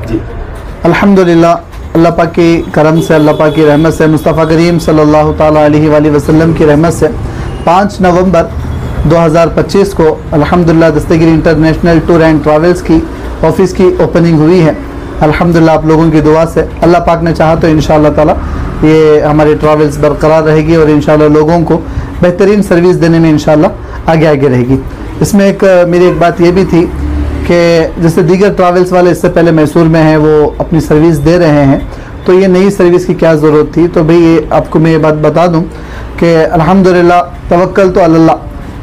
जी। अल्हम्दुलिल्लाह, अल्लाह पाक की करम से, अल्लाह पाक की रहमत से, मुस्तफ़ा करीम सल्लल्लाहु ताला अलैहि वसल्लम की रहमत से 5 नवंबर 2025 को अल्हम्दुलिल्लाह दस्तगीर इंटरनेशनल टूर एंड ट्रैवल्स की ऑफ़िस की ओपनिंग हुई है। अल्हम्दुलिल्लाह आप लोगों की दुआ से अल्लाह पाक ने चाहा तो इंशाअल्लाह ताला ये हमारी ट्रैवल्स बरकरार रहेगी और इंशाअल्लाह लोगों को बेहतरीन सर्विस देने में इंशाअल्लाह आगे आगे रहेगी। इसमें मेरी एक बात ये भी थी कि जैसे दीगर ट्रैवल्स वाले इससे पहले मैसूर में हैं, वो अपनी सर्विस दे रहे हैं, तो ये नई सर्विस की क्या ज़रूरत थी। तो भाई ये आपको मैं ये बात बता दूं कि अल्हम्दुलिल्लाह तवक्कल तो अल्लाह,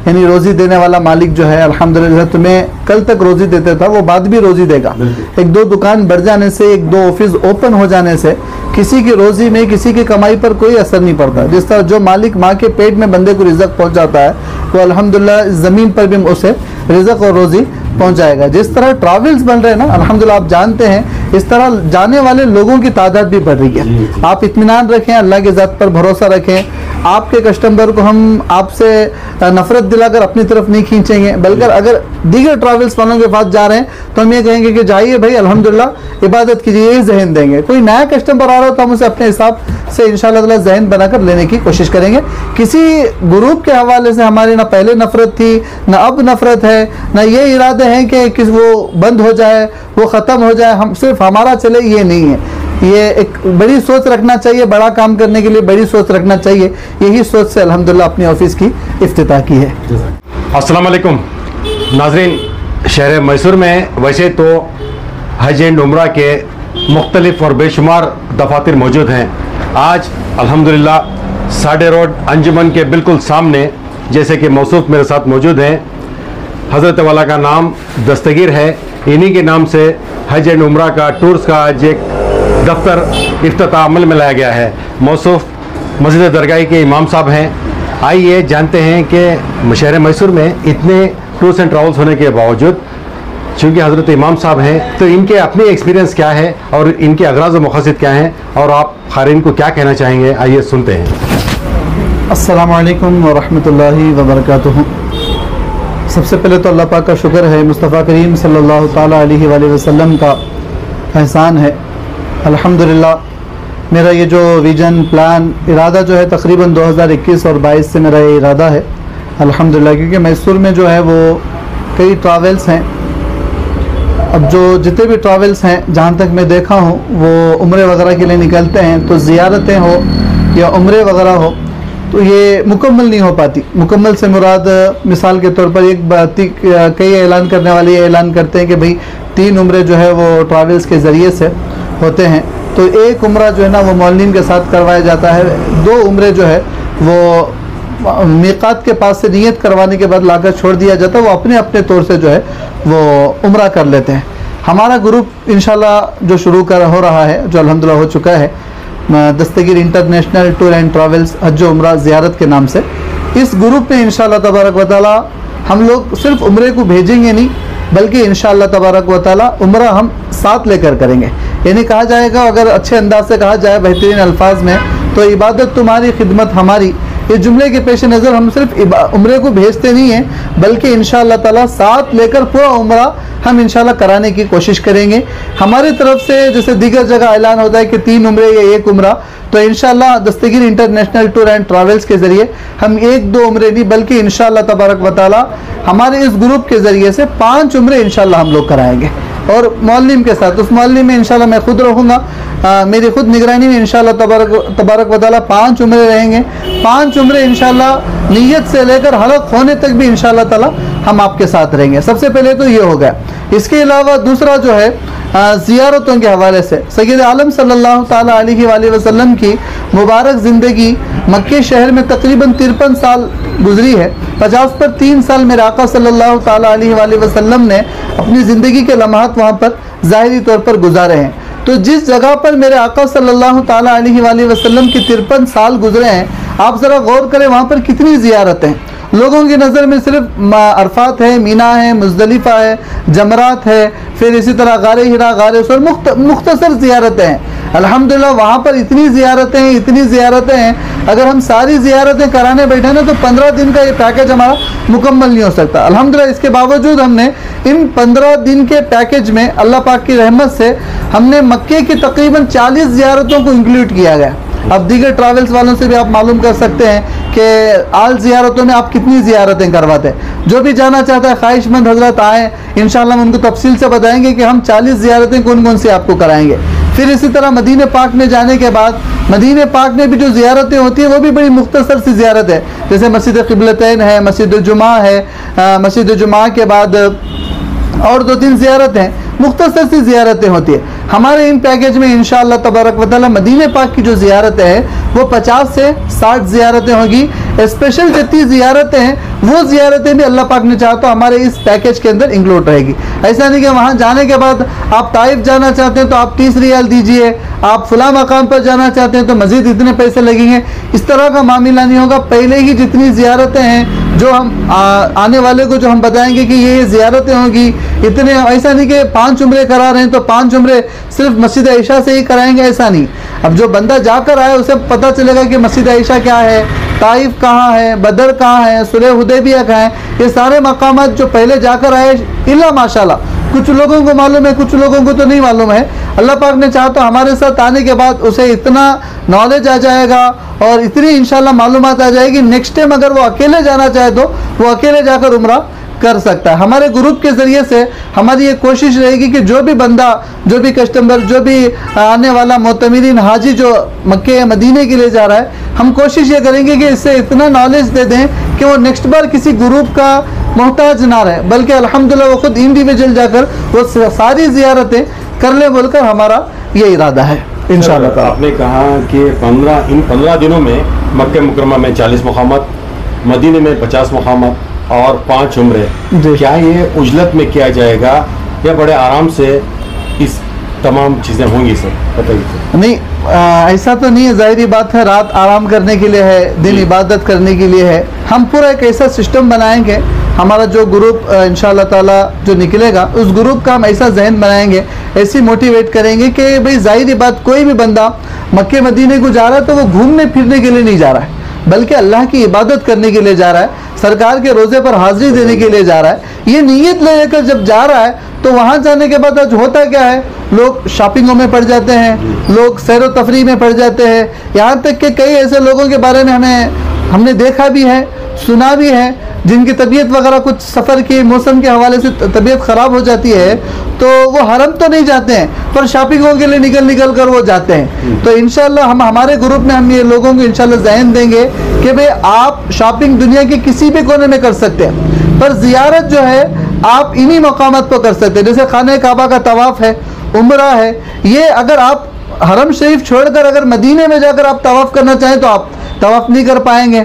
यानी रोज़ी देने वाला मालिक जो है अल्हम्दुलिल्लाह तुम्हें कल तक रोज़ी देता था वो बाद भी रोज़ी देगा। एक दो दुकान बढ़ जाने से, एक दो ऑफिस ओपन हो जाने से किसी की रोज़ी में, किसी की कमाई पर कोई असर नहीं पड़ता। जिस तरह जो मालिक माँ के पेट में बंदे को रिज़्क पहुँचाता है वो अल्हम्दुलिल्लाह ज़मीन पर भी उसे रिज़्क और रोज़ी पहुँचाएगा। जिस तरह ट्रैवल्स बन रहे हैं ना, अल्हम्दुलिल्लाह आप जानते हैं इस तरह जाने वाले लोगों की तादाद भी बढ़ रही है। आप इत्मीनान रखें, अल्लाह की ज़ात पर भरोसा रखें। आपके कस्टमर को हम आपसे नफरत दिलाकर अपनी तरफ नहीं खींचेंगे, बल्कि अगर दीगर ट्रैवल्स वालों के पास जा रहे हैं तो हम ये कहेंगे कि जाइए भाई, अल्हम्दुलिल्लाह इबादत कीजिए, यही जहन देंगे। कोई नया कस्टमर आ रहा हो तो हम उसे अपने हिसाब से इंशाअल्लाह ताला जहन बनाकर लेने की कोशिश करेंगे। किसी ग्रुप के हवाले से हमारी ना पहले नफरत थी, ना अब नफरत है, ना ये इरादे हैं कि वो बंद हो जाए, वो ख़त्म हो जाए, हम सिर्फ हमारा चले, ये नहीं है। ये एक बड़ी सोच रखना चाहिए, बड़ा काम करने के लिए बड़ी सोच रखना चाहिए। यही सोच से अल्हम्दुलिल्लाह अपनी ऑफिस की इफ्तिताह की है। अस्सलाम वालेकुम नाज़रीन, शहर मैसूर में वैसे तो हज एंड उम्रा के मुख्तलिफ और बेशुमार दफातर मौजूद हैं। आज अल्हम्दुलिल्लाह साडे रोड अंजुमन के बिल्कुल सामने, जैसे कि मौसूफ मेरे साथ मौजूद हैं, हज़रत वाला का नाम दस्तगीर है, इन्हीं के नाम से हज एंड उम्रा का टूर्स का आज एक दफ्तर इफ्तिताह अमल में लाया गया है। मौसूफ मस्जिद दरगाही के इमाम साहब हैं। आइए जानते हैं कि शहर मैसूर में इतने टूर्स एंड ट्रैवल्स होने के बावजूद, चूँकि हज़रत इमाम साहब हैं, तो इनके अपने एक्सपीरियंस क्या है और इनके अगराज़ व मक़ासिद क्या हैं और आप ख़ारीन को क्या कहना चाहेंगे, आइए सुनते हैं। अस्सलामु अलैकुम व रहमतुल्लाहि व बरकातुहू। सबसे पहले तो अल्लाह पाक का शुक्र है, मुस्तफ़ा करीम सल्लल्लाहु ताला अलैहि वसल्लम का एहसान है। अल्हम्दुलिल्लाह मेरा ये जो विज़न, प्लान, इरादा जो है तकरीबन 2021 और 22 से मेरा ये इरादा है अल्हम्दुलिल्लाह, क्योंकि मैसूर में जो है वो कई ट्रैवल्स हैं। अब जो जितने भी ट्रैवल्स हैं, जहाँ तक मैं देखा हूँ, वो उम्रे वगैरह के लिए निकलते हैं, तो ज़ियारतें हो या उम्रे वगैरह हो तो ये मुकम्मल नहीं हो पाती। मुकम्मल से मुराद मिसाल के तौर पर एक बात, कई ऐलान करने वाले ये ऐलान करते हैं कि भाई 3 उम्रे जो है वो ट्रैवल्स के ज़रिए से होते हैं, तो एक उम्रा जो है ना वो मौलिन के साथ करवाया जाता है। 2 उम्रे जो है वो मीक़ात के पास से नियत करवाने के बाद लाकर छोड़ दिया जाता है, वो अपने अपने तौर से जो है वो उम्रा कर लेते हैं। हमारा ग्रुप इंशाल्लाह जो शुरू हो रहा है, जो अल्हम्दुलिल्लाह हो चुका है, दस्तगीर इंटरनेशनल टूर एंड ट्रैवल्स हज उम्रा ज़ियारत के नाम से, इस ग्रुप में इंशाअल्लाह तबारक व तआला हम लोग सिर्फ उम्रे को भेजेंगे नहीं, बल्कि इंशाअल्लाह तबारक व तआला उम्रा हम साथ लेकर करेंगे। यानी कहा जाएगा, अगर अच्छे अंदाज से कहा जाए, बेहतरीन अल्फाज में, तो इबादत तुम्हारी, खिदमत हमारी, इस जुमले के पेश नज़र हम सिर्फ उम्रे को भेजते नहीं हैं, बल्कि इंशाअल्लाह ताला साथ लेकर पूरा उम्रा हम इंशाअल्लाह कराने की कोशिश करेंगे। हमारी तरफ से जैसे दीगर जगह ऐलान होता है कि 3 उम्रे या 1 उम्रा, तो इंशाअल्लाह दस्तगीर इंटरनेशनल टूर एंड ट्रैवल्स के ज़रिए हम 1-2 उम्रे नहीं, बल्कि इंशाअल्लाह तबारक व तआला हमारे इस ग्रुप के ज़रिए से 5 उम्रे इंशाअल्लाह हम लोग कराएँगे। और मौलिम के साथ, उस मौलिम में इंशाअल्लाह मैं खुद रहूँगा, मेरी खुद निगरानी में इंशाअल्लाह तबारक व तआला 5 उम्रे रहेंगे। 5 उम्रे इंशाअल्लाह नीयत से लेकर हलक होने तक भी इंशाअल्लाह ताला हम आपके साथ रहेंगे। सबसे पहले तो ये हो गया। इसके अलावा दूसरा जो है ज़ियारतों के हवाले से सय्यद आलम सल्लल्लाहु ताला अलैहि वसल्लम की मुबारक ज़िंदगी मक्के शहर में तकरीबन 53 साल गुजरी है। 50 पर 3 साल मेरे आका सल्लल्लाहु ताला अलैहि वसल्लम ने अपनी ज़िंदगी के लम्हात वहाँ पर ज़ाहिरी तौर पर गुजारे हैं। तो जिस जगह पर मेरे आका सल्लल्लाहु ताला अलैहि वसल्लम की 53 साल गुजरे हैं, आप ज़रा गौर करें वहाँ पर कितनी ज़ियारतें हैं। लोगों की नज़र में सिर्फ अरफात है, मीना है, मुज़दलिफ़ा है, जमरात है, फिर इसी तरह गारे हिरा, गारे उसर, मुख्तसर ज़ियारतें हैं। अल्हम्दुलिल्लाह वहाँ पर इतनी ज़ियारतें हैं, अगर हम सारी ज़ियारतें कराने बैठे ना तो 15 दिन का ये पैकेज हमारा मुकम्मल नहीं हो सकता। अल्हम्दुलिल्लाह इसके बावजूद हमने इन 15 दिन के पैकेज में अल्लाह पाक की रहमत से हमने मक्के की तकरीबन 40 ज़ियारतों को इंक्लूड किया गया। अब दीगर ट्रैवल्स वालों से भी आप मालूम कर सकते हैं कि आल ज़ियारतों में आप कितनी ज़ियारतें करवाते हैं। जो भी जाना चाहता है ख्वाहिशमंद हजरत आएँ, इंशाअल्लाह हम उनको तफसील से बताएंगे कि हम 40 ज़ियारतें कौन कौन सी आपको कराएंगे। फिर इसी तरह मदीने पाक में जाने के बाद मदीने पाक में भी जो ज़ियारतें होती हैं वो भी बड़ी मुख्तसर सी ज़ियारत है, जैसे मस्जिद क़िबलतैन है, मस्जिद जुमा है, मस्जिद जुमा के बाद और 2-3 ज़ियारत हैं, मुख्तसर सी ज़ियारतें होती है। हमारे इन पैकेज में इंशाअल्लाह तबारक व तआला मदीने पाक की जो ज़ियारतें हैं वो 50 से 60 ज़ियारतें होगी। स्पेशल जितनी ज़ियारतें हैं वो ज़ियारतें भी अल्लाह पाक ने चाहा तो हमारे इस पैकेज के अंदर इंक्लूड रहेगी। ऐसा नहीं कि वहाँ जाने के बाद आप ताइफ जाना चाहते हैं तो आप 30 रियाल दीजिए, आप फला मकाम पर जाना चाहते हैं तो मज़ीद इतने पैसे लगेंगे, इस तरह का मामला नहीं होगा। पहले ही जितनी ज़ियारतें हैं जो हम आने वाले को जो हम बताएंगे कि ये ज़ियारतें होंगी इतने, ऐसा नहीं कि 5 उम्रे करा रहे हैं तो 5 उम्रे सिर्फ मस्जिद आयशा से ही कराएंगे, ऐसा नहीं। अब जो बंदा जाकर आए उसे पता चलेगा कि मस्जिद आयशा क्या है, ताइफ कहाँ है, बदर कहाँ है, सुलह हुदैबिया कहाँ है, ये सारे मकामात जो पहले जाकर आए इल्ला माशाल्लाह कुछ लोगों को मालूम है, कुछ लोगों को तो नहीं मालूम है। अल्लाह पाक ने चाहा तो हमारे साथ आने के बाद उसे इतना नॉलेज आ जाएगा और इतनी इंशाल्लाह मालूमात आ जाएगी, नेक्स्ट टाइम अगर वो अकेले जाना चाहे तो वो अकेले जाकर उम्रा कर सकता है। हमारे ग्रुप के ज़रिए से हमारी ये कोशिश रहेगी कि जो भी बंदा, जो भी कस्टमर, जो भी आने वाला मोतमिरीन हाजी जो मक्के या मदीने के लिए जा रहा है, हम कोशिश ये करेंगे कि इससे इतना नॉलेज दे दें कि वो नेक्स्ट बार किसी ग्रुप का मोहताज ना रहे, बल्कि अल्हम्दुलिल्लाह वो खुद इंडिविजुअल जाकर वो सारी ज़ियारतें कर ले बोलकर हमारा ये इरादा है इंशाअल्लाह। आपने कहा कि इन 15 दिनों में मक्के मुकरमा में 40 मकामात, मदीने में 50 मकामात और 5 उम्रे, क्या ये उजलत में किया जाएगा या बड़े आराम से इस तमाम चीज़ें होंगी सर, बताइए। नहीं, ऐसा तो नहीं है, ज़ाहिरी बात है, रात आराम करने के लिए है, दिन इबादत करने के लिए है। हम पूरा एक ऐसा सिस्टम बनाएंगे, हमारा जो ग्रुप इंशाअल्लाह ताला जो निकलेगा उस ग्रुप का हम ऐसा जहन बनाएंगे, ऐसी मोटिवेट करेंगे कि भाई ज़ाहिरी बात कोई भी बंदा मक्के मदीने को जा रहा है तो वो घूमने फिरने के लिए नहीं जा रहा है, बल्कि अल्लाह की इबादत करने के लिए जा रहा है, सरकार के रोज़े पर हाजिरी देने के लिए जा रहा है। ये नीयत लेकर जब जा रहा है तो वहाँ जाने के बाद आज होता क्या है, लोग शॉपिंगों में पड़ जाते हैं, लोग सैर व तफरीह में पड़ जाते हैं। यहाँ तक कि कई ऐसे लोगों के बारे में हमने देखा भी है, सुना भी है, जिनकी तबीयत वगैरह कुछ सफ़र के मौसम के हवाले से तबीयत ख़राब हो जाती है तो वो हरम तो नहीं जाते हैं पर शॉपिंगों के लिए निकल कर वो जाते हैं। तो इंशाल्लाह हम हमारे ग्रुप में हम ये लोगों को इंशाल्लाह ज़हन देंगे कि भाई आप शॉपिंग दुनिया के किसी भी कोने में कर सकते हैं, पर ज़ियारत जो है आप इन्हीं मकामात पर कर सकते हैं। जैसे खाने काबा का तवाफ़ है, उम्रा है, ये अगर आप हरम शरीफ छोड़कर अगर मदीने में जाकर आप तवाफ़ करना चाहें तो आप तवाफ़ नहीं कर पाएंगे,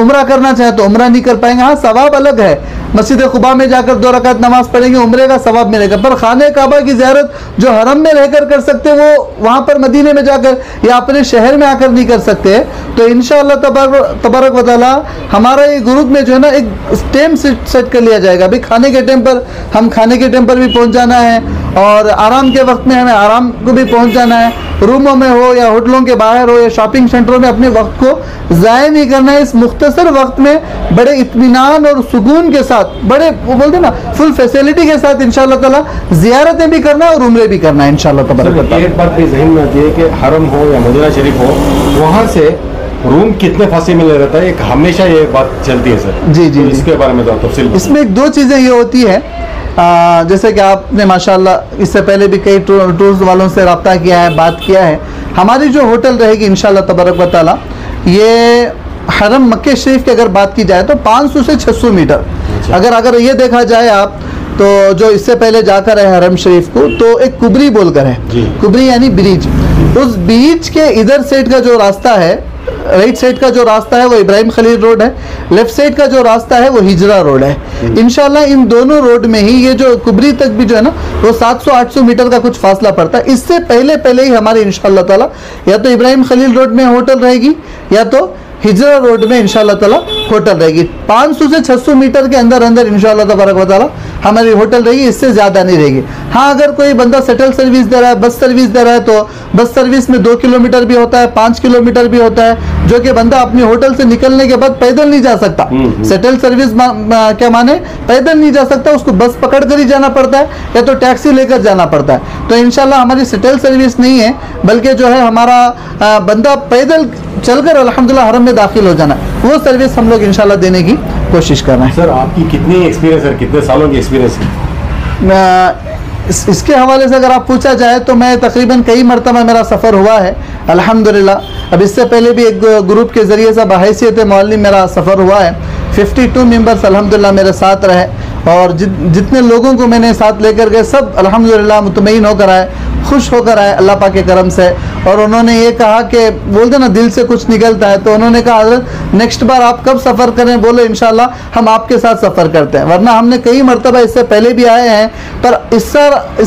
उम्रा करना चाहे तो उम्रा नहीं कर पाएंगे। हाँ, सवाब अलग है, मस्जिद खुबा में जाकर 2 रकात नमाज पढ़ेंगे, उम्रे का सवाब मिलेगा, पर खाने काबा की ज़ियारत जो हरम में रहकर कर सकते वो वहाँ पर मदीने में जाकर या अपने शहर में आकर नहीं कर सकते। तो इंशाअल्लाह तबारक व तआला हमारा ये ग्रुप में जो है ना एक टाइम सेट कर लिया जाएगा, भाई खाने के टाइम पर हम खाने के टाइम पर भी पहुँच जाना है और आराम के वक्त में हमें आराम को भी पहुँच जाना है, रूमों में हो या होटलों के बाहर हो या शॉपिंग सेंटरों में अपने वक्त को ज़ाया नहीं करना है। इस मुख्तसर वक्त में बड़े इत्मीनान और सुकून के साथ, बड़े वो बोलते हैं ना फुल फैसिलिटी के साथ इंशाअल्लाह ताला ज़ियारतें भी करना है और उम्रे भी करना है इंशाअल्लाह ताला। एक बात भी ज़हन में आती है कि हरम हो या मदीना शरीफ हो, वहाँ से रूम कितने फासले में रहता है, एक हमेशा ये बात चलती है सर। जी जी, इसके बारे में तो तफसील। इसमें 2 चीज़ें ये होती है, जैसे कि आपने माशाल्लाह इससे पहले भी कई टूर्स वालों से रब्ता किया है, बात किया है। हमारी जो होटल रहेगी इंशाअल्लाह तबारक व तआला, ये हरम मक्के शरीफ की अगर बात की जाए तो 500 से 600 मीटर, अगर ये देखा जाए आप तो जो इससे पहले जाकर है हरम शरीफ को तो एक कुबरी बोलकर है, कुबरी यानी ब्रिज, उस ब्रिज के इधर साइड का जो रास्ता है, राइट साइड का जो रास्ता है वो इब्राहिम खलील रोड है, लेफ्ट साइड का जो रास्ता है वो हिजरा रोड है। इंशाल्लाह इन दोनों रोड में ही ये जो कुबरी तक भी जो है ना वो 700-800 मीटर का कुछ फासला पड़ता है। इससे पहले ही हमारे इंशाल्लाह ताला या तो इब्राहिम खलील रोड में होटल रहेगी या तो हिजरा रोड में इंशाअल्लाह ताला होटल रहेगी। 500 से 600 मीटर के अंदर अंदर इंशाअल्लाह तबारक व तआला हमारी होटल रहेगी, इससे ज़्यादा नहीं रहेगी। हाँ, अगर कोई बंदा शटल सर्विस दे रहा है, बस सर्विस दे रहा है, तो बस सर्विस में 2 किलोमीटर भी होता है, 5 किलोमीटर भी होता है, जो कि बंदा अपनी होटल से निकलने के बाद पैदल नहीं जा सकता। शटल सर्विस क्या माने, पैदल नहीं जा सकता, उसको बस पकड़ कर ही जाना पड़ता है या तो टैक्सी लेकर जाना पड़ता है। तो इंशाल्लाह हमारी शटल सर्विस नहीं है, बल्कि जो है हमारा बंदा पैदल चलकर अल्हम्दुलिल्लाह हरम में दाखिल हो जाना, वो सर्विस हम लोग इंशाल्लाह देने की कोशिश कर रहे हैं। सर, आपकी कितनी एक्सपीरियंस है, कितने सालों की एक्सपीरियंस है? इसके हवाले से अगर आप पूछा जाए तो मैं तकरीबन कई मरतबा मेरा सफ़र हुआ है अल्हम्दुलिल्लाह। अब इससे पहले भी एक ग्रुप के ज़रिए से बहैसियत मुअल्लिम मेरा सफ़र हुआ है। 52 मेंबर्स अल्हम्दुलिल्लाह मेरे साथ रहे, और जितने लोगों को मैंने साथ लेकर गए सब अल्हम्दुलिल्लाह मुतमईन होकर आए, खुश होकर आए अल्लाह पाक के करम से। और उन्होंने ये कहा कि बोलते ना दिल से कुछ निकलता है, तो उन्होंने कहा हज़रत नेक्स्ट बार आप कब सफ़र करें? बोले इंशाल्लाह हम आपके साथ सफ़र करते हैं, वरना हमने कई मरतबा इससे पहले भी आए हैं, पर इस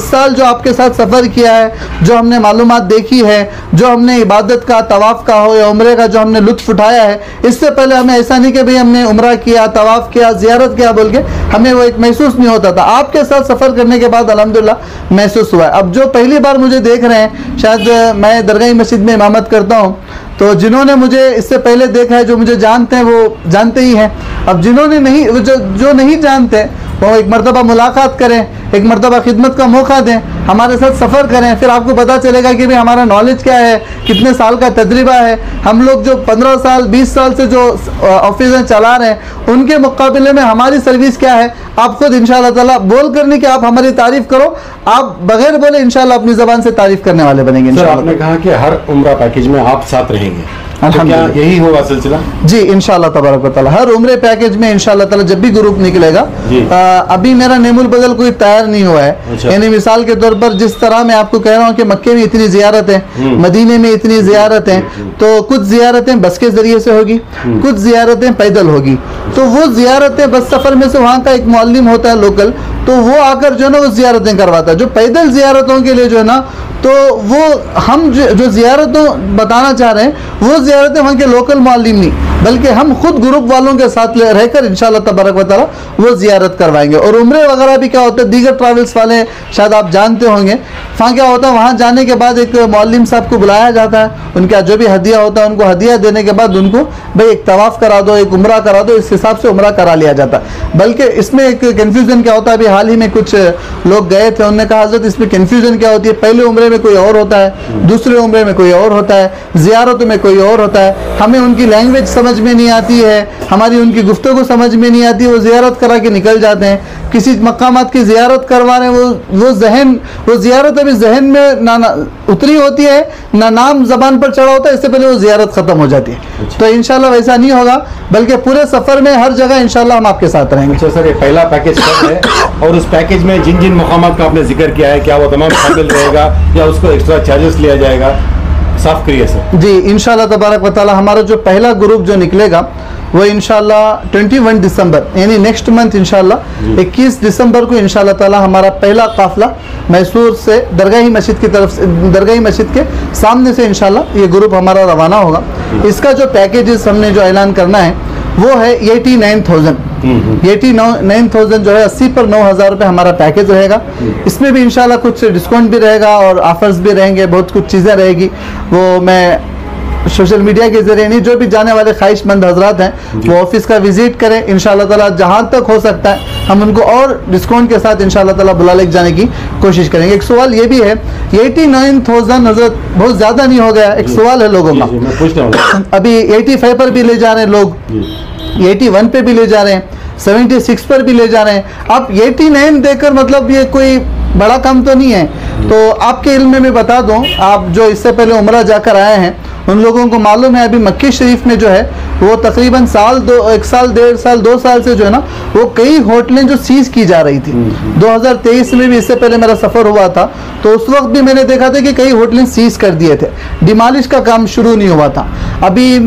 साल जो आपके साथ सफ़र किया है, जो हमने मालूमात देखी है, जो हमने इबादत का, तवाफ़ का हो या उम्रे का जो हमने लुत्फ़ उठाया है, इससे पहले हमें ऐसा नहीं कि भाई हमने उम्रा किया, तवाफ़ किया, ज़ियारत किया बोल के हमें वो एक महसूस नहीं होता था। आपके साथ सफ़र करने के बाद अल्हम्दुलिल्लाह महसूस हुआ है। अब जो पहली बार मुझे देख रहे हैं, शायद मैं दरगाह मस्जिद में इमामत करता हूँ, तो जिन्होंने मुझे इससे पहले देखा है, जो मुझे जानते हैं वो जानते ही हैं। अब जिन्होंने नहीं, जो नहीं जानते वो एक मरतबा मुलाकात करें, एक मरतबा खिदमत का मौका दें, हमारे साथ सफ़र करें, फिर आपको पता चलेगा कि भाई हमारा नॉलेज क्या है, कितने साल का तजर्बा है। हम लोग जो 15 साल 20 साल से जो ऑफिस चला रहे हैं, उनके मुकाबले में हमारी सर्विस क्या है, आप खुद इंशाअल्लाह ताला बोल कर नहीं कि आप हमारी तारीफ़ करो, आप बगैर बोले इंशाअल्लाह अपनी ज़बान से तारीफ़ करने वाले बनेंगे। सर, आपने कहा कि हर उम्रा पैकेज में आप साथ रहेंगे, तो क्या यही होगा सिलसिला? जी इंशाअल्लाह तबारक व तआला हर उम्रे पैकेज में इंशाअल्लाह ताला जब भी ग्रुप निकलेगा, अभी मेरा नेमुल बदल कोई तैयार नहीं हुआ है। अच्छा। यानी मिसाल के तौर पर जिस तरह मैं आपको कह रहा हूँ कि मक्के में इतनी ज़ियारत है, मदीने में इतनी ज़ियारत है, तो कुछ ज़ियारतें बस के ज़रिए से होगी, कुछ ज़ियारतें पैदल होगी। तो वो ज़ियारतें बस सफ़र में से वहाँ का एक मुअल्लिम होता है लोकल, तो वो आकर जो है ना वो ज़ियारतें करवाता है। जो पैदल ज़ियारतों के लिए जो है ना, तो वो हम जो ज़ियारतों बताना चाह रहे हैं, वो ज़ियारतें वहाँ के लोकल मुअल्लिम नहीं, बल्कि हम खुद ग्रुप वालों के साथ रहकर इंशाअल्लाह तबारक व तआला वो ज़ियारत करवाएंगे। और उम्रे वगैरह भी क्या होता है, दीगर ट्रैवल्स वाले शायद आप जानते होंगे, वहाँ क्या होता है, वहाँ जाने के बाद एक मुअल्लिम साहब को बुलाया जाता है, उनका जो भी हदिया होता है उनको हदिया देने के बाद उनको भाई एक तवाफ़ करा दो, एक उम्रा करा दो, इस हिसाब से उम्रा करा लिया जाता है। बल्कि इसमें एक कन्फ्यूज़न क्या होता है, अभी हाल ही में कुछ लोग गए थे, उन्होंने कहा हज़रत इसमें कन्फ्यूज़न क्या होती है, पहले उम्रे में कोई और होता है, दूसरे उम्रे में कोई और होता है, ज़ियारत में कोई और होता है, हमें उनकी लैंग्वेज समझ में नहीं आती है, हमारी उनकी गुफ्तगू समझ में नहीं आती, वो ज़ियारत करा के निकल जाते हैं। किसी मकामात की ज़ियारत करवा रहे हैं, वो ज़ियारत अभी जहन में ना उतरी होती है, ना नाम ज़बान पर चढ़ा होता है, इससे पहले वो ज़ियारत ख़त्म हो जाती है। तो इंशाल्लाह वैसा नहीं होगा, बल्कि पूरे सफ़र में हर जगह इंशाल्लाह हम आपके साथ रहेंगे। अच्छा सर, ये पहला पैकेज कब है, और उस पैकेज में जिन जिन मकामात का आपने जिक्र किया है, क्या वो तमाम शामिल रहेगा या उसको एक्स्ट्रा चार्जेस लिया जाएगा? साफ करिए सर। जी इंशाल्लाह तबारक व तआला हमारा जो पहला ग्रुप जो निकलेगा वो इंशाल्लाह 21 दिसंबर यानी नेक्स्ट मंथ इंशाल्लाह 21 दिसंबर को इंशाल्लाह ताला हमारा पहला काफिला मैसूर से दरगाही मस्जिद की तरफ से, दरगाही मस्जिद के सामने से इंशाल्लाह ये ग्रुप हमारा रवाना होगा। इसका जो पैकेजेस हमने जो ऐलान करना है वो है 89,000 89,000 जो है 80 पर 9,000 रुपये हमारा पैकेज रहेगा। इसमें भी इंशाल्लाह कुछ डिस्काउंट भी रहेगा और ऑफर्स भी रहेंगे, बहुत कुछ चीज़ें रहेगी, वो मैं सोशल मीडिया के जरिए नहीं, जो भी जाने वाले ख्वाहिशमंद हजरात हैं वो ऑफिस का विजिट करें, इंशाल्लाह ताला जहां तक हो सकता है हम उनको और डिस्काउंट के साथ इंशाल्लाह ताला बुला ले जाने की कोशिश करेंगे। एक सवाल ये भी है, 89,000 हजरत बहुत ज़्यादा नहीं हो गया? एक सवाल है लोगों का, अभी 85 पर भी ले जा रहे हैं लोग, 81 पे भी ले जा रहे हैं, 76 पर भी ले जा रहे हैं। आप 89 देकर मतलब ये कोई बड़ा काम तो नहीं है। तो आपके इल्म में बता दूं, आप जो इससे पहले उम्रा जाकर आए हैं उन लोगों को मालूम है, अभी मक्की शरीफ में जो है वो तकरीबन एक साल 1.5 साल 2 साल से जो है ना वो कई होटलें जो सीज की जा रही थी। 2023 में भी इससे पहले मेरा सफ़र हुआ था, तो उस वक्त भी मैंने देखा था कि कई होटलें सीज कर दिए थे, डिमालिश का काम शुरू नहीं हुआ था। अभी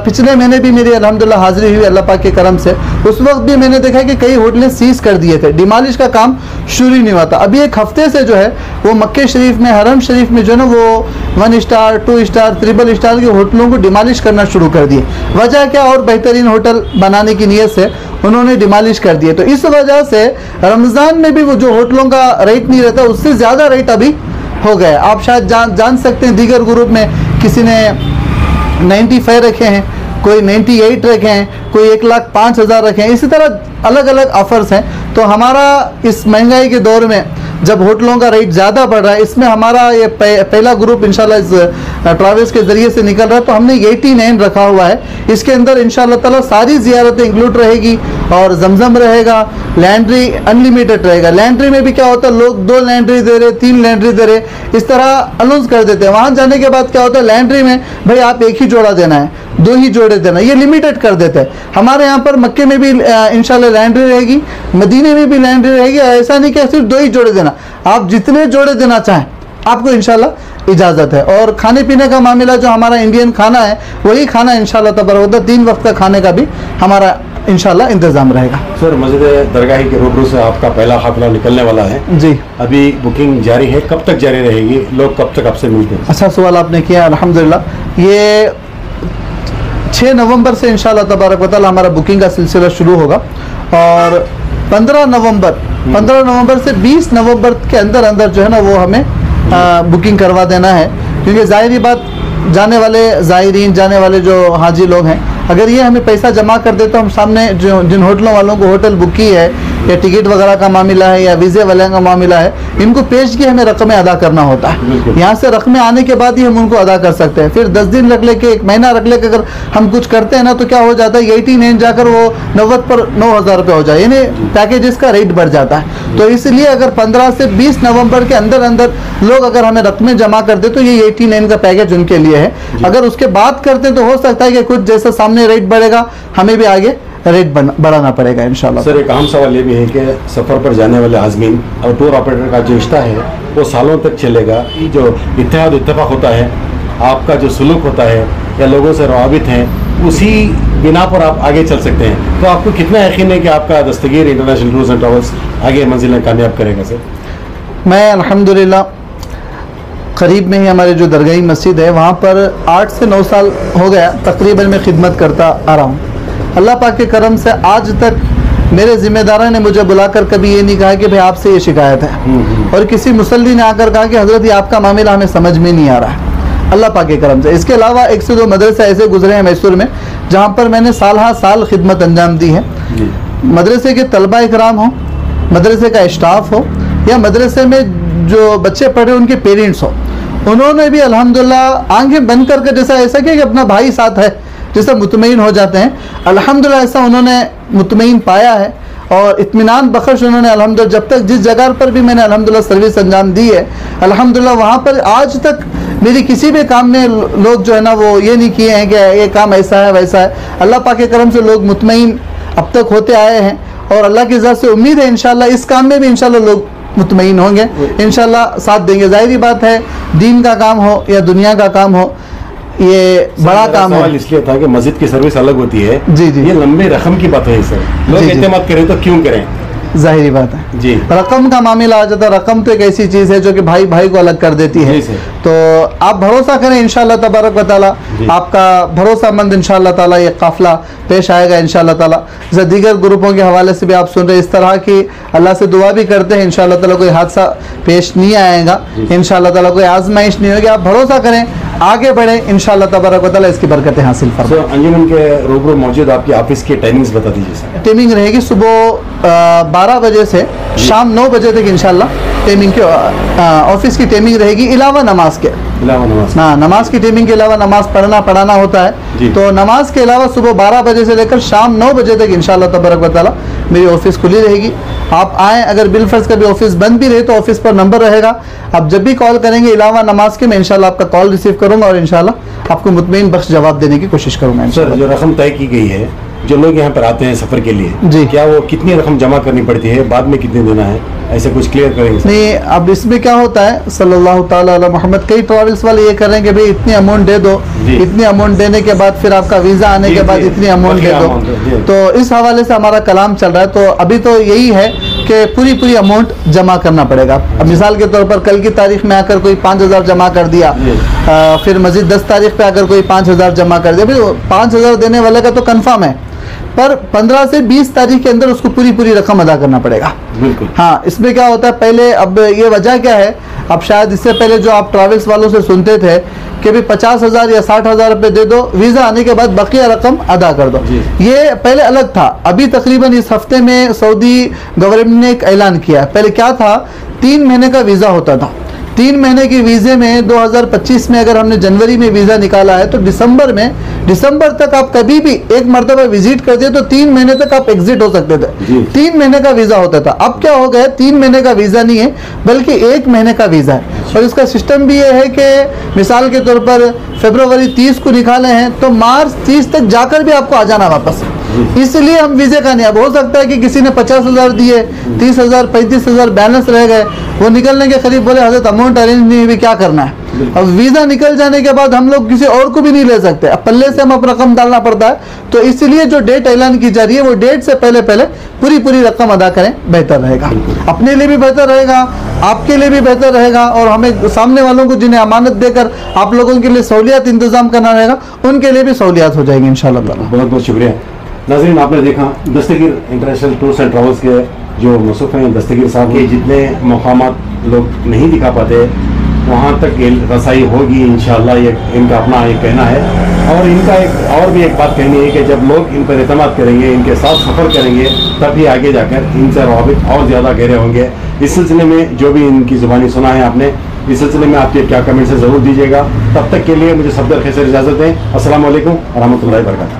पिछले महीने भी मेरी अल्हम्दुलिल्लाह हाजिरी हुई अल्लाह पाक के करम से, उस वक्त भी मैंने देखा कि कई होटलें सीज कर दिए थे, डिमालिश का काम शुरू नहीं हुआ था। अभी एक हफ्ते से जो है वो मक्के शरीफ में, हरम शरीफ में जो है ना वो 1 स्टार 2 स्टार 3 स्टार के होटलों को डिमालिश करना शुरू कर दिए। वजह क्या क्या और बेहतरीन होटल बनाने की नीयत से उन्होंने डिमालिश कर दिए। तो इस वजह से रमज़ान में भी वो जो होटलों का रेट नहीं रहता उससे ज़्यादा रेट अभी हो गए। आप शायद जान सकते हैं दीगर ग्रुप में किसी ने 95 रखे हैं, कोई 98 रखे हैं, कोई 1,05,000 रखे हैं, इसी तरह अलग अलग ऑफर्स हैं। तो हमारा इस महंगाई के दौर में जब होटलों का रेट ज़्यादा बढ़ रहा है, इसमें हमारा ये पहला ग्रुप इंशाल्लाह इस ट्रैवल्स के ज़रिए से निकल रहा है। तो हमने 89 रखा हुआ है, इसके अंदर इंशाल्लाह ताला सारी ज़ियारतें इंक्लूड रहेगी और जमजम रहेगा, लैंड्री अनलिमिटेड रहेगा। लैंड्री में भी क्या होता है, लोग 2 लैंड्री दे रहे, 3 लैंड्री दे रहे, इस तरह अनाउंस कर देते हैं। वहाँ जाने के बाद क्या होता है, लैंड्री में भाई आप एक ही जोड़ा देना है, 2 ही जोड़े देना, ये लिमिटेड कर देते हैं। हमारे यहाँ पर मक्के में भी इंशाल्लाह लैंड्री रहेगी, मदीने में भी लैंड्री रहेगी। ऐसा नहीं कि सिर्फ 2 ही जोड़े देना, आप जितने जोड़े देना चाहें आपको इंशाल्लाह इजाज़त है। और खाने पीने का मामला जो हमारा इंडियन खाना है वही खाना इंशाल्लाह तबारक 3 वक्त का खाने का भी हमारा इंशाल्लाह इंतज़ाम रहेगा। सर, मस्जिद दरगाही के रूबरू से आपका पहला काफिला निकलने वाला है जी। अभी बुकिंग जारी है, कब तक जारी रहेगी, लोग कब तक आपसे मिलते हैं? अच्छा सवाल आपने किया, अल्हम्दुलिल्लाह। ये 6 नवंबर से इंशाल्लाह तबारक व तआला हमारा बुकिंग का सिलसिला शुरू होगा और 15 नवंबर से 20 नवंबर के अंदर अंदर जो है ना वो हमें बुकिंग करवा देना है। क्योंकि ज़ाहिरी बात, जाने वाले ज़ायरीन, जाने वाले जो हाजी लोग हैं, अगर ये हमें पैसा जमा कर दे तो हम सामने जो जिन होटलों वालों को होटल बुक की है या टिकट वगैरह का मामला है या वीज़े वाले का मामला है, इनको पेश की हमें रकमें अदा करना होता है। यहाँ से रकमें आने के बाद ही हम उनको अदा कर सकते हैं। फिर 10 दिन रख ले के 1 महीना रख ले के अगर हम कुछ करते हैं ना तो क्या हो जाता है, 89 जाकर वो 90 पर 9,000 रुपये हो जाए, यानी पैकेजेस का रेट बढ़ जाता है। तो इसलिए अगर 15 से 20 नवंबर के अंदर अंदर लोग अगर हमें रकमें जमा कर दे तो ये 89 का पैकेज उनके लिए है। अगर उसके बाद करते हैं तो हो सकता है कि कुछ जैसा सामने रेट बढ़ेगा हमें भी आगे रेट बढ़ाना पड़ेगा इंशाल्लाह। सर, एक अहम सवाल ये भी है कि सफ़र पर जाने वाले आज़मीन और टूर ऑपरेटर का जो रिश्ता है वो सालों तक चलेगा। ये जो इत्तेहाद इत्तेफाक होता है, आपका जो सलूक होता है या लोगों से रवाबित हैं, उसी बिना पर आप आगे चल सकते हैं। तो आपको कितना यकीन है कि आपका दस्तगीर इंटरनेशनल टूर्स एंड ट्रैवल्स आगे मंजिलें कामयाब करेगा? सर, मैं अल्हम्दुलिल्लाह करीब में ही हमारे जो दरगाही मस्जिद है वहाँ पर 8 से 9 साल हो गया तकरीबन मैं खिदमत करता आ रहा हूँ। अल्लाह पाक के करम से आज तक मेरे ज़िम्मेदारों ने मुझे बुलाकर कभी ये नहीं कहा कि भाई आपसे ये शिकायत है, और किसी मुसल्ली ने आकर कहा कि हज़रत ये आपका मामला हमें समझ में नहीं आ रहा है, अल्लाह पाक के करम से। इसके अलावा 1 से 2 मदरसे ऐसे गुजरे हैं मैसूर में जहाँ पर मैंने साल हा साल खिदमत अंजाम दी है। मदरसे के तलबा इकराम हो, मदरसे का स्टाफ हो या मदरसे में जो बच्चे पढ़े उनके पेरेंट्स हो, उन्होंने भी अल्हम्दुलिल्लाह आंखें बंद करके जैसा ऐसा किया कि अपना भाई साथ है जैसा मुतमईन हो जाते हैं, अल्हम्दुलिल्लाह ऐसा उन्होंने मुतमईन पाया है और इत्मीनान बख्श उन्होंने अल्हम्दुलिल्लाह जब तक जिस जगह पर भी मैंने अल्हम्दुलिल्लाह सर्विस अंजाम दी है, अल्हम्दुलिल्लाह वहाँ पर आज तक मेरी किसी भी काम में लोग जो है ना वो ये नहीं किए हैं कि ये काम ऐसा है वैसा है। अल्लाह पाक के करम से लोग मुतमईन अब तक होते आए हैं और अल्लाह की ज़ात से उम्मीद है इंशाल्लाह इस काम में भी इंशाल्लाह लोग मुतमईन होंगे, इंशाल्लाह साथ देंगे। ज़ाहिरी बात है, दीन का काम हो या दुनिया का काम हो, ये बड़ा काम है। इसलिए था कि मस्जिद की सर्विस अलग होती है। जी जी, ये लंबे रकम की बात है सर, लोग एतमाद करें तो क्यों करें? जाहिर बात है जी, रकम का मामला आ जाता है। रकम तो एक ऐसी चीज़ है जो कि भाई भाई को अलग कर देती है। तो आप भरोसा करें इंशाल्लाह तबारक व तआला, आपका भरोसामंद इंशाल्लाह ताला ये काफिला पेश आएगा इंशाल्लाह ताला। जैसे दीगर ग्रुपों के हवाले से भी आप सुन रहे इस तरह की अल्लाह से दुआ भी करते हैं इंशाल्लाह ताला कोई हादसा पेश नहीं आएगा, इंशाल्लाह ताला कोई आजमाइश नहीं होगी। आप भरोसा करें, आगे बढ़े इंशाल्लाह तबारक व तआला इसकी बरकतें हासिल फरमाएं। अंजुमन के रूबरू मौजूद आपकी ऑफिस की टाइमिंग्स बता दीजिए सर। टाइमिंग रहेगी सुबह 12 बजे से शाम 9 बजे तक इंशाल्लाह टाइमिंग के ऑफिस की टाइमिंग रहेगी, अलावा नमाज के। हाँ, नमाज की टाइमिंग के अलावा नमाज पढ़ाना होता है, तो नमाज के अलावा सुबह 12 बजे से लेकर शाम 9 बजे तक इंशाल्लाह तबारक व तआला मेरी ऑफिस खुली रहेगी। आप आएँ, अगर बिलफर्ज कभी ऑफिस बंद भी रहे तो ऑफिस पर नंबर रहेगा, आप जब भी कॉल करेंगे अलावा नमाज के मैं इंशाल्लाह आपका कॉल रिसीव करूँगा और इंशाल्लाह आपको मुतमईन बख्श जवाब देने की कोशिश करूँगा। सर, जो रकम तय की गई है, जो लोग यहाँ पर आते हैं सफ़र के लिए जी, क्या वो कितनी रकम जमा करनी पड़ती है, बाद में कितने देना है, ऐसे कुछ क्लियर करेंगे? नहीं, अब इसमें क्या होता है सल्लल्लाहु ताला अला मोहम्मद, कई ट्रैवल्स वाले ये कर रहे हैं कि भाई इतनी अमाउंट दे दो, इतनी अमाउंट देने के बाद फिर आपका वीज़ा आने के बाद इतनी अमाउंट दे दो। तो इस हवाले से हमारा कलाम चल रहा है। तो अभी तो यही है कि पूरी अमाउंट जमा करना पड़ेगा। अब मिसाल के तौर पर कल की तारीख में आकर कोई 5,000 जमा कर दिया, फिर मजीद 10 तारीख पे आकर कोई 5,000 जमा कर दिया, फिर 5,000 देने वाले का तो कंफर्म है, पर 15 से 20 तारीख के अंदर उसको पूरी रकम अदा करना पड़ेगा। बिल्कुल। हाँ, इसमें क्या होता है पहले, अब ये वजह क्या है, अब शायद इससे पहले जो आप ट्रैवल्स वालों से सुनते थे कि भी 50,000 या 60,000 रुपये दे दो, वीज़ा आने के बाद बकिया रकम अदा कर दो, ये पहले अलग था। अभी तकरीबन इस हफ्ते में सऊदी गवर्नमेंट ने एक ऐलान किया। पहले क्या था, 3 महीने का वीज़ा होता था। 3 महीने के वीज़े में 2025 में अगर हमने जनवरी में वीज़ा निकाला है तो दिसंबर तक आप कभी भी एक मरतबा विजिट कर दिए तो 3 महीने तक आप एग्जिट हो सकते थे। 3 महीने का वीज़ा होता था। अब क्या हो गया, 3 महीने का वीज़ा नहीं है बल्कि 1 महीने का वीज़ा है। और इसका सिस्टम भी ये है कि मिसाल के तौर पर फरवरी 30 को निकाले हैं तो मार्च 30 तक जाकर भी आपको आ जाना वापस। इसलिए हम वीज़े का नहीं, अब हो सकता है कि किसी ने 50,000 दिए, 30,000 35,000 बैलेंस रह गए, वो निकलने के करीब बोले हजरत अमाउंट अरेंज नहीं हुई, क्या करना है। अब वीज़ा निकल जाने के बाद हम लोग किसी और को भी नहीं ले सकते, अब पल्ले से हम अपना रकम डालना पड़ता है। तो इसलिए जो डेट ऐलान की जा रही है वो डेट से पहले पूरी रकम अदा करें, बेहतर रहेगा। अपने लिए भी बेहतर रहेगा, आपके लिए भी बेहतर रहेगा, और हमें सामने वालों को जिन्हें अमानत देकर आप लोगों के लिए सहूलियत इंतजाम करना रहेगा, उनके लिए भी सहूलियत हो जाएगी इंशाल्लाह ताला। बहुत बहुत शुक्रिया। नाज़रीन, आपने देखा दस्तगीर इंटरनेशनल टूर्स एंड ट्रैवल्स के जो मसूफ़ हैं दस्तगीर साहब के, जितने मकामात लोग नहीं दिखा पाते वहाँ तक रसाई होगी इंशाअल्लाह, ये इनका अपना एक कहना है। और इनका एक और भी एक बात कहनी है कि जब लोग इन पर एतमाद करेंगे, इनके साथ सफ़र करेंगे, तभी आगे जाकर इनसे रवाबित और ज़्यादा गहरे होंगे। इस सिलसिले में जो भी इनकी ज़ुबानी सुना है आपने, इस सिलसिले में आपके क्या कमेंट्स है ज़रूर दीजिएगा। तब तक के लिए मुझे सफदर खैसर इजाज़त दें। अस्सलाम वालेकुम व रहमतुल्लाहि व बरकातहू।